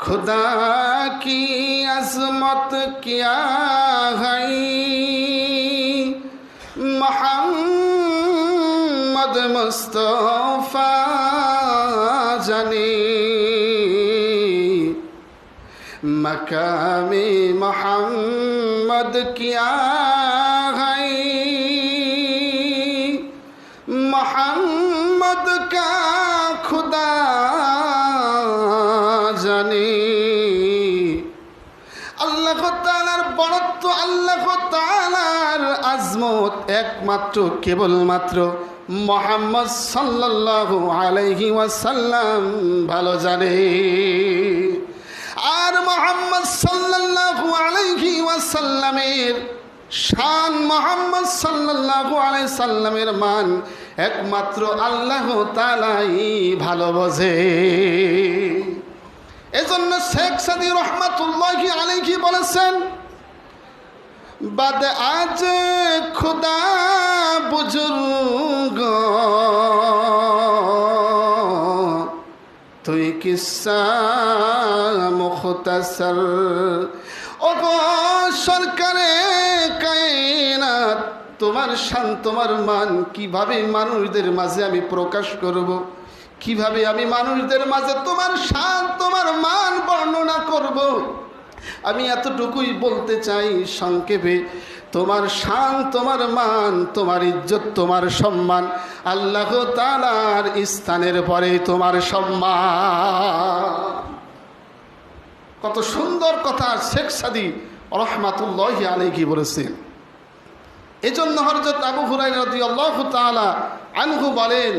खुदा की अजमत क्या है मोहम्मद मुस्तफा जाने मकामे मोहम्मद क्या है मोहम्मद का खुदा जाने আল্লাহ তাআলার বড়ত্ব আল্লাহ তাআলার আজমত একমাত্র কেবলমাত্র মুহাম্মদ সাল্লাল্লাহু আলাইহি ওয়াসাল্লাম ভালো জানে। আর মুহাম্মদ সাল্লাল্লাহু আলাইহি ওয়াসাল্লামের শান, মুহাম্মদ সাল্লাল্লাহু আলাইহি সাল্লামের মান একমাত্র আল্লাহ তাআলাই ভালো বোঝে। এজন্য শেখ সাদী রহমাতুল্লাহি আলাইহি বলেছেন, বাদ আজ খুদা বুজুর্গ তুই কিসা মুখতাসর। ও গো সরকারে কায়নাত, তোমার শান তোমার মান কিভাবে মানুষদের মাঝে আমি প্রকাশ করব, কিভাবে আমি মানুষদের মাঝে তোমার শান তোমার মান বর্ণনা করব। আমি এতটুকুই বলতে চাই সংক্ষেপে, তোমার শান তোমার মান তোমার ইজ্জত তোমার সম্মান আল্লাহ তাআলার স্থানের পরে তোমার সম্মান। কত সুন্দর কথা শেখ সাদী রহমাতুল্লাহি আলাইহি বলেছেন। এজন্য হযরত আবু হুরায়রা রাদিয়াল্লাহু তাআলা আনহু বলেন,